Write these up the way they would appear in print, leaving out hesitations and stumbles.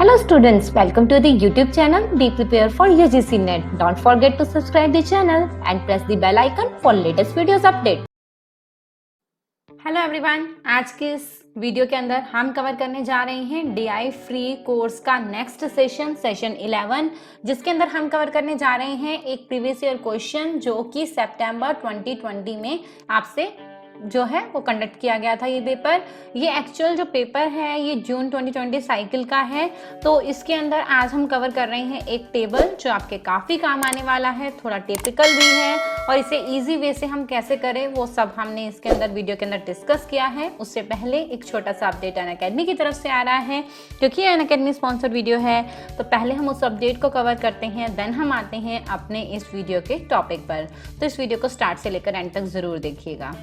Hello students, welcome to the YouTube channel Be Prepared for UGC NET. Don't forget to subscribe the channel and press the bell icon for latest videos update. Hello everyone, आज के इस video के अंदर हम cover करने जा रहे हैं DI फ्री कोर्स का नेक्स्ट सेशन 11, जिसके अंदर हम कवर करने जा रहे हैं एक प्रीवियस ईयर क्वेश्चन जो कि सितंबर 2020 में आपसे जो है वो कंडक्ट किया गया था। ये पेपर, ये एक्चुअल जो पेपर है ये जून 2020 साइकिल का है। तो इसके अंदर आज हम कवर कर रहे हैं एक टेबल जो आपके काफ़ी काम आने वाला है, थोड़ा टिपिकल भी है और इसे इजी वे से हम कैसे करें वो सब हमने इसके अंदर वीडियो के अंदर डिस्कस किया है। उससे पहले एक छोटा सा अपडेट अनअकैडमी की तरफ से आ रहा है, क्योंकि ये अनअकैडमी स्पॉन्सर्ड वीडियो है। तो पहले हम उस अपडेट को कवर करते हैं, देन हम आते हैं अपने इस वीडियो के टॉपिक पर। तो इस वीडियो को स्टार्ट से लेकर एंड तक ज़रूर देखिएगा।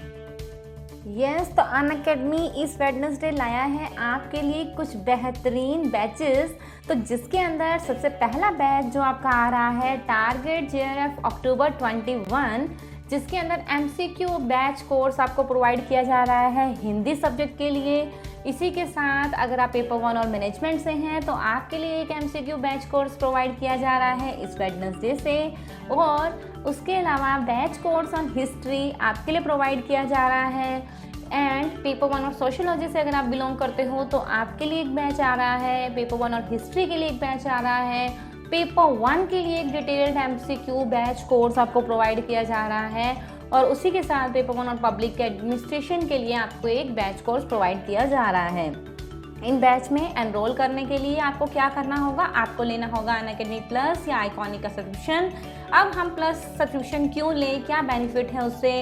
तो अनअकैडमी इस वेडनेसडे लाया है आपके लिए कुछ बेहतरीन बैचेस। तो जिसके अंदर सबसे पहला बैच जो आपका आ रहा है टारगेट JRF अक्टूबर 21, जिसके अंदर MCQ बैच कोर्स आपको प्रोवाइड किया जा रहा है हिंदी सब्जेक्ट के लिए। इसी के साथ अगर आप पेपर 1 और मैनेजमेंट से हैं तो आपके लिए एक MCQ बैच कोर्स प्रोवाइड किया जा रहा है इस वेडनेसडे से। और उसके अलावा बैच कोर्स ऑन हिस्ट्री आपके लिए प्रोवाइड किया जा रहा है। एंड पेपर 1 और सोशियोलॉजी से अगर आप बिलोंग करते हो तो आपके लिए एक बैच आ रहा है। पेपर 1 और हिस्ट्री के लिए एक बैच आ रहा है। पेपर 1 के लिए एक डिटेल्ड MCQ बैच कोर्स आपको प्रोवाइड किया जा रहा है। और उसी के साथ पेपर 1 और पब्लिक एडमिनिस्ट्रेशन के लिए आपको एक बैच कोर्स प्रोवाइड किया जा रहा है। इन बैच में एनरोल करने के लिए आपको क्या करना होगा, आपको लेना होगा अनअकैडमी प्लस या आइकॉनिक का सब्सक्रिप्शन। अब हम प्लस सब्सक्रिप्शन क्यों लें, क्या बेनिफिट है उससे?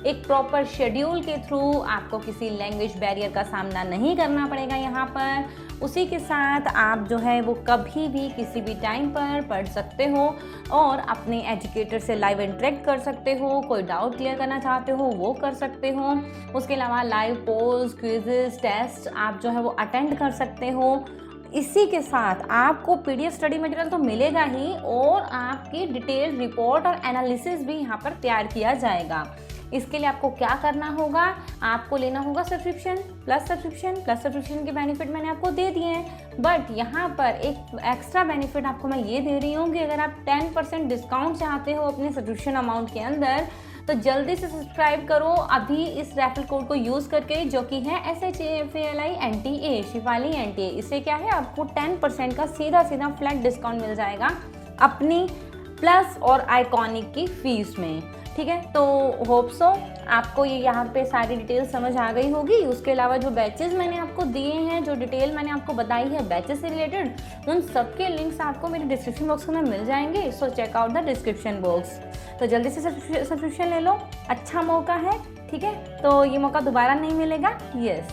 एक प्रॉपर शेड्यूल के थ्रू आपको किसी लैंग्वेज बैरियर का सामना नहीं करना पड़ेगा यहाँ पर। उसी के साथ आप जो है वो कभी भी किसी भी टाइम पर पढ़ सकते हो और अपने एजुकेटर से लाइव इंटरेक्ट कर सकते हो। कोई डाउट क्लियर करना चाहते हो वो कर सकते हो। उसके अलावा लाइव पोल्स, क्विजेस, टेस्ट आप जो है वो अटेंड कर सकते हो। इसी के साथ आपको PDF स्टडी मटेरियल तो मिलेगा ही और आपकी डिटेल रिपोर्ट और एनालिसिस भी यहाँ पर तैयार किया जाएगा। इसके लिए आपको क्या करना होगा, आपको लेना होगा सब्सक्रिप्शन प्लस सब्सक्रिप्शन के बेनिफिट मैंने आपको दे दिए हैं। बट यहाँ पर एक एक्स्ट्रा बेनिफिट आपको मैं ये दे रही हूँ कि अगर आप 10% डिस्काउंट चाहते हो अपने सब्सक्रिप्शन अमाउंट के अंदर तो जल्दी से सब्सक्राइब करो अभी इस रेफरल कोड को यूज़ करके, जो कि है SHAFALI NTA, शिफाली NTA। इससे क्या है, आपको 10% का सीधा फ्लैट डिस्काउंट मिल जाएगा अपनी प्लस और आइकॉनिक की फीस में। ठीक है, तो होप सो आपको ये यहाँ पे सारी डिटेल समझ आ गई होगी। उसके अलावा जो बैचेस मैंने आपको दिए हैं, जो डिटेल मैंने आपको बताई है बैचेस से रिलेटेड, उन सबके लिंक्स आपको मेरे डिस्क्रिप्शन बॉक्स में मिल जाएंगे। So check out the description box. तो जल्दी से सब्सक्रिप्शन ले लो, अच्छा मौका है। ठीक है, तो ये मौका दोबारा नहीं मिलेगा। यस,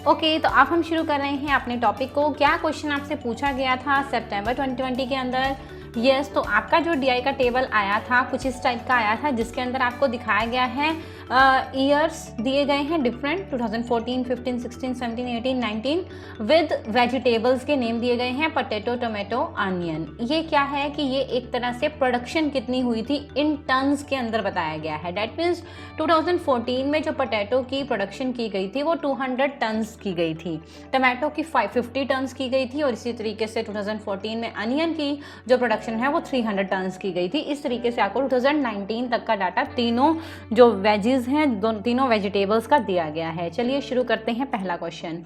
ओके, तो अब हम शुरू कर रहे हैं अपने टॉपिक को। क्या क्वेश्चन आपसे पूछा गया था सितंबर 2020 के अंदर? यस, तो आपका जो DI का टेबल आया था कुछ इस टाइप का आया था, जिसके अंदर आपको दिखाया गया है ईयर्स दिए गए हैं डिफरेंट 2014, 15, 16, 17, 18, 19 विद वेजिटेबल्स के नेम दिए गए हैं, पोटैटो, टोमेटो, अनियन। ये क्या है कि ये एक तरह से प्रोडक्शन कितनी हुई थी इन टन्स के अंदर बताया गया है। डैट मीन्स 2014 में जो पोटैटो की प्रोडक्शन की गई थी वो 200 टन्स की गई थी, टोमेटो की 50 टन्स की गई थी और इसी तरीके से 2014 में अनियन की जो प्रोडक्शन है वो 300 टन्स की गई थी। इस तरीके से आपको 2019 तक का डाटा तीनों जो वेजिज हैं, तीनों वेजिटेबल्स का दिया गया है। चलिए शुरू करते हैं पहला question.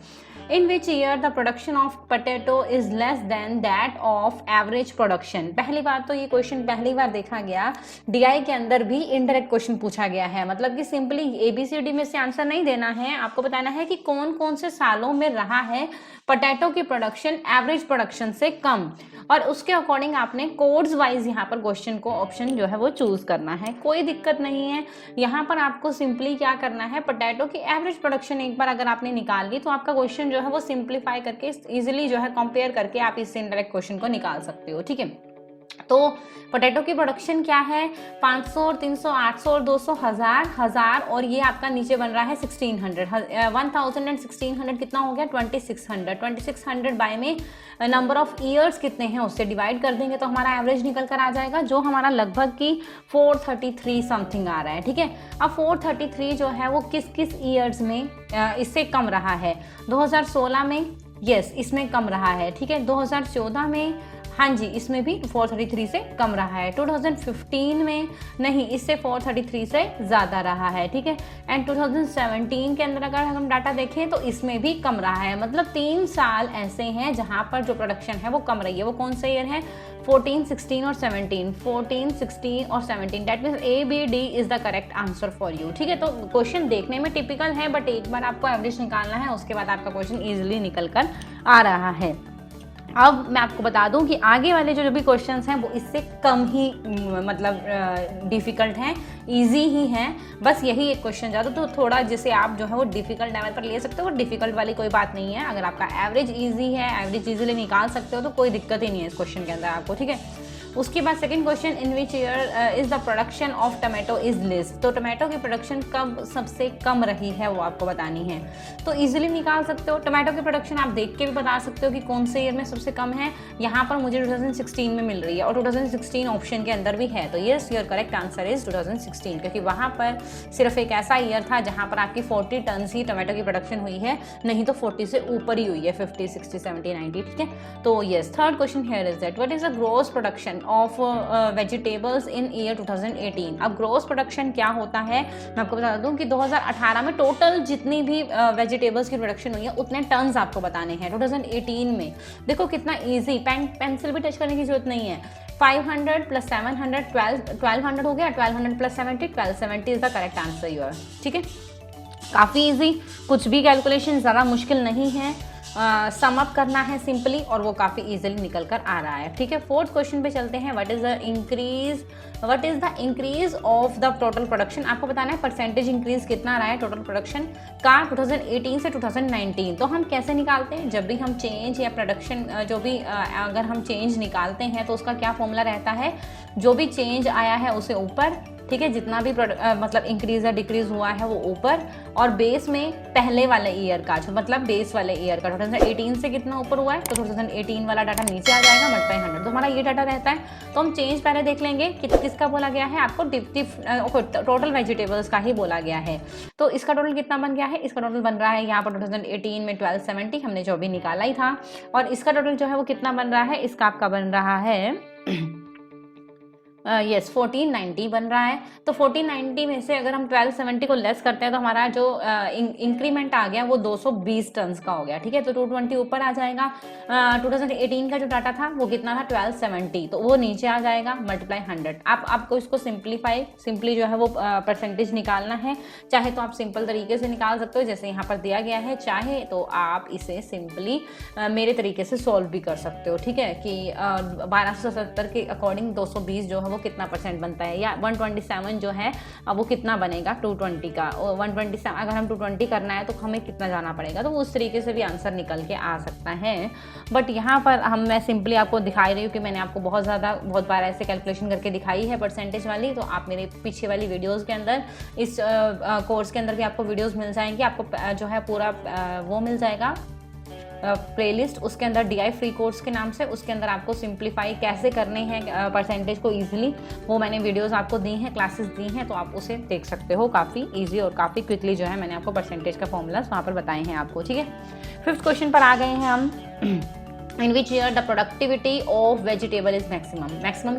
In which year the production of potato is less than that of average production? पहली बार तो ये क्वेश्चन पहली बार देखा गया, DI के अंदर भी इनडायरेक्ट क्वेश्चन पूछा गया है। मतलब कि सिंपली ABCD में से आंसर नहीं देना है, आपको बताना है कि कौन कौन से सालों में रहा है पोटैटो की प्रोडक्शन एवरेज प्रोडक्शन से कम, और उसके अकॉर्डिंग आपने कोड्स वाइज यहाँ पर क्वेश्चन को ऑप्शन जो है वो चूज करना है। कोई दिक्कत नहीं है, यहाँ पर आपको सिंपली क्या करना है, पोटैटो की एवरेज प्रोडक्शन एक बार अगर आपने निकाल ली तो आपका क्वेश्चन जो है वो सिंप्लीफाई करके इजीली जो है कंपेयर करके आप इससे इनडायरेक्ट क्वेश्चन को निकाल सकते हो। ठीक है, तो पोटैटो की प्रोडक्शन क्या है, 500 और 300, 800 और 200, 1000 और ये आपका नीचे बन रहा है 1600, 1000 एंड 1600 कितना हो गया, 2600 बाय में नंबर ऑफ ईयर्स कितने हैं उससे डिवाइड कर देंगे तो हमारा एवरेज निकल कर आ जाएगा, जो हमारा लगभग की 433 समथिंग आ रहा है। ठीक है, अब 433 जो है वो किस किस ईयर्स में इससे कम रहा है, 2016 में, यस इसमें कम रहा है, ठीक है। 2014 में हाँ जी इसमें भी 433 से कम रहा है। 2015 में नहीं, इससे 433 से ज़्यादा रहा है, ठीक है। एंड 2017 के अंदर अगर हम डाटा देखें तो इसमें भी कम रहा है। मतलब 3 साल ऐसे हैं जहाँ पर जो प्रोडक्शन है वो कम रही है। वो कौन से ईयर है? 14, 16 और 17। 14, 16 और 17, that means ABD is the correct answer for you, ठीक है। तो क्वेश्चन देखने में टिपिकल है, बट एक बार आपको एवरेज निकालना है, उसके बाद आपका क्वेश्चन ईजिली निकल कर आ रहा है। अब मैं आपको बता दूं कि आगे वाले जो भी क्वेश्चंस हैं वो इससे कम ही मतलब डिफ़िकल्ट हैं, इजी ही हैं। बस यही एक क्वेश्चन ज़्यादा तो थोड़ा जिसे आप जो है वो डिफ़िकल्ट लेवल पर ले सकते हो। डिफ़िकल्ट वाली कोई बात नहीं है। अगर आपका एवरेज इजी है, एवरेज इजीली निकाल सकते हो तो कोई दिक्कत ही नहीं है इस क्वेश्चन के अंदर आपको, ठीक है। उसके बाद second question, in which year is the production of tomato is less. तो टमाटो की प्रोडक्शन कब सबसे कम रही है वो आपको बतानी है। तो इजीली निकाल सकते हो। टमाटो की प्रोडक्शन आप देख के भी बता सकते हो कि कौन से ईयर में सबसे कम है। यहाँ पर मुझे 2016 में मिल रही है और 2016 ऑप्शन के अंदर भी है। तो yes your correct answer is 2016, क्योंकि वहाँ पर सिर्फ एक ऐसा ईयर था जहाँ पर आपकी 40 टन ही टमाटो की प्रोडक्शन हुई है, नहीं तो 40 से ऊपर ही हुई है, 50, 60, 70, 90, ठीक है। तो yes third question here is that what is the gross production of vegetables in year 2018। अब ग्रॉस प्रोडक्शन क्या होता है मैं आपको बता दूं कि 2018 में टोटल जितनी भी वेजिटेबल्स की प्रोडक्शन हुई है उतने टन्स आपको बताने हैं। 2018 में देखो कितना इजी, पेंसिल भी टच करने की जरूरत नहीं है। 500 प्लस 700 1200 हो गया, 1200 plus 70 1270 is the correct answer your, ठीक है। काफ़ी इजी, कुछ भी कैलकुलेशन ज़्यादा मुश्किल नहीं है। सम अप करना है सिंपली और वो काफ़ी इजीली निकल कर आ रहा है, ठीक है। फोर्थ क्वेश्चन पे चलते हैं। What is the increase of the total production. आपको बताना है परसेंटेज इंक्रीज कितना रहा है टोटल प्रोडक्शन का 2018 से 2019। तो हम कैसे निकालते हैं? जब भी हम चेंज या प्रोडक्शन जो भी अगर हम चेंज निकालते हैं तो उसका क्या फॉर्मूला रहता है? जो भी चेंज आया है उसे ऊपर, ठीक है, जितना भी मतलब इंक्रीज या डिक्रीज हुआ है वो ऊपर, और बेस में पहले वाले ईयर का जो मतलब बेस वाले ईयर का 2018 से कितना ऊपर हुआ है तो 2018 वाला डाटा नीचे आ जाएगा मल्टीप्लाई 100। तो हमारा ये डाटा रहता है। तो हम चेंज पहले देख लेंगे कि किसका बोला गया है, आपको टोटल वेजिटेबल्स का ही बोला गया है। तो इसका टोटल कितना बन गया है? इसका टोटल बन रहा है यहाँ पर 2018 में 1270 हमने जो भी निकाला ही था, और इसका टोटल जो है वो कितना बन रहा है? इसका आपका बन रहा है यस 1490 बन रहा है। तो 1490 में से अगर हम 1270 को लेस करते हैं तो हमारा जो इंक्रीमेंट आ गया वो 220 टन का हो गया, ठीक है। तो 220 ऊपर आ जाएगा। 2018 का जो डाटा था वो कितना था? 1270, तो वो नीचे आ जाएगा मल्टीप्लाई 100। आपको इसको सिंपली जो है वो परसेंटेज निकालना है। चाहे तो आप सिंपल तरीके से निकाल सकते हो जैसे यहाँ पर दिया गया है, चाहे तो आप इसे सिंपली मेरे तरीके से सॉल्व भी कर सकते हो, ठीक है, कि 1270 के अकॉर्डिंग 220 जो है वो कितना परसेंट बनता है, या 127 जो है वो कितना बनेगा 220 का। 127 अगर हम 220 करना है तो हमें कितना जाना पड़ेगा, तो उस तरीके से भी आंसर निकल के आ सकता है। बट यहाँ पर मैं सिंपली आपको दिखाई रही हूँ कि मैंने आपको बहुत बार ऐसे कैलकुलेशन करके दिखाई है परसेंटेज वाली। तो आप मेरे पीछे वाली वीडियोज़ के अंदर इस कोर्स के अंदर भी आपको वीडियोज़ मिल जाएंगी। आपको जो है पूरा वो मिल जाएगा प्लेलिस्ट, उसके अंदर DI फ्री कोर्स के नाम से, उसके अंदर आपको सिंप्लीफाई कैसे करने हैं परसेंटेज को इजीली, वो मैंने वीडियोस आपको दी हैं, क्लासेस दी हैं, तो आप उसे देख सकते हो। काफ़ी इजी और काफ़ी क्विकली जो है मैंने आपको परसेंटेज का फॉर्मूलाज वहाँ पर बताए हैं आपको, ठीक है। फिफ्थ क्वेश्चन पर आ गए हैं हम। In which year the productivity of vegetable is maximum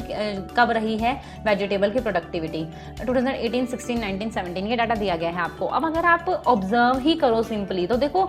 कब रही है वेजिटेबल की प्रोडक्टिविटी? 2018, 16, 19, 17 ये डाटा दिया गया है आपको। अब अगर आप ऑब्जर्व ही करो सिंपली तो देखो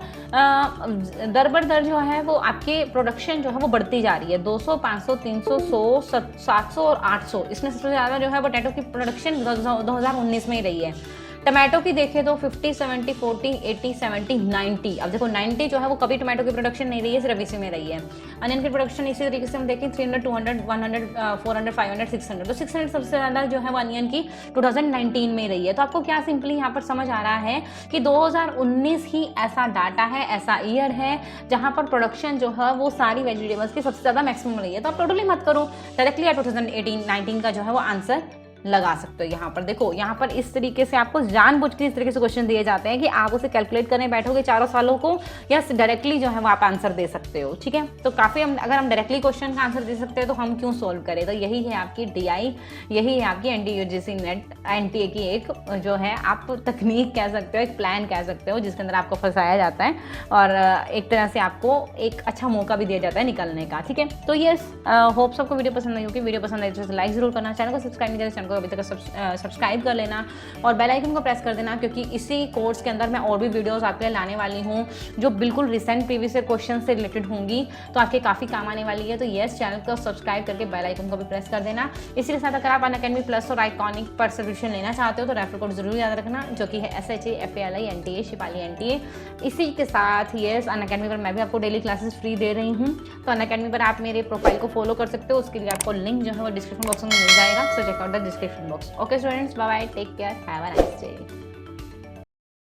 दर बर दर जो है वो आपके प्रोडक्शन जो है वो बढ़ती जा रही है। 200, 500, 300, 100, 700 और 800, इसमें सबसे ज़्यादा जो है पोटैटो की प्रोडक्शन 2019 में ही रही है। टमाटो की देखें तो 50, 70, 40, 80, 70, 90। अब देखो 90 जो है वो कभी टमाटो की प्रोडक्शन नहीं रही है, सिर्फ इसी में रही है। अनियन की प्रोडक्शन इसी तरीके से हम देखें 300, 200, 100, 400, 500, 600। तो 600 सबसे ज़्यादा जो है वो अनियन की 2019 में रही है। तो आपको क्या सिंपली यहाँ पर समझ आ रहा है कि 2019 ही ऐसा डाटा है, ऐसा ईयर है जहाँ पर प्रोडक्शन जो है वो सारी वेजिटेबल्स की सबसे ज़्यादा मैक्सिमम रही है। तो आप टोटली मत करो, डायरेक्टली 2018, 19 का जो है वो आंसर लगा सकते हो। यहाँ पर देखो, यहाँ पर इस तरीके से आपको जानबूझ के इस तरीके से क्वेश्चन दिए जाते हैं कि आप उसे कैलकुलेट करने बैठोगे चारों सालों को, या डायरेक्टली जो है वो आप आंसर दे सकते हो। ठीक है, तो काफ़ी अगर हम डायरेक्टली क्वेश्चन का आंसर दे सकते हैं तो हम क्यों सोल्व करें। तो यही है आपकी DI, यही है आपकी NTA UGC नेट NTA की एक जो है आप तकनीक कह सकते हो, एक प्लान कह सकते हो, जिसके अंदर आपको फंसाया जाता है और एक तरह से आपको एक अच्छा मौका भी दिया जाता है निकलने का। ठीक है, तो यस, होप सबको वीडियो पसंद आई होगी। वीडियो पसंद आई तो लाइक जरूर करना, चैनल को सब्सक्राइब नहीं किया चैनल को अभी तक सब्सक्राइब कर लेना और बेल आइकन को प्रेस कर देना, क्योंकि इसी कोर्स के अंदर मैं और भी वीडियोस आपके लिए लाने वाली हूँ जो बिल्कुल रिसेंट प्रीवियस क्वेश्चन से रिलेटेड होंगी, तो आपके काफ़ी काम आने वाली है। तो यस, चैनल को सब्सक्राइब करके बेल आइकन को भी प्रेस कर देना। इसी के साथ अगर आप अनअकैडमी प्लस और आइकॉनिक पर सब्सक्रिप्शन लेना चाहते हो तो रेफर कोड जरूर याद रखना, जो कि है SHAFALI NTA शिपाली NTA। इसी के साथ यस, अनअकैडमी पर मैं भी आपको डेली क्लासेस फ्री दे रही हूँ, तो अनअकैडमी पर आप मेरे प्रोफाइल को फॉलो कर सकते हो। उसके लिए आपको लिंक जो है वो डिस्क्रिप्शन बॉक्स में मिल जाएगा, so check out the description box. Okay students, bye bye, take care, have a nice day.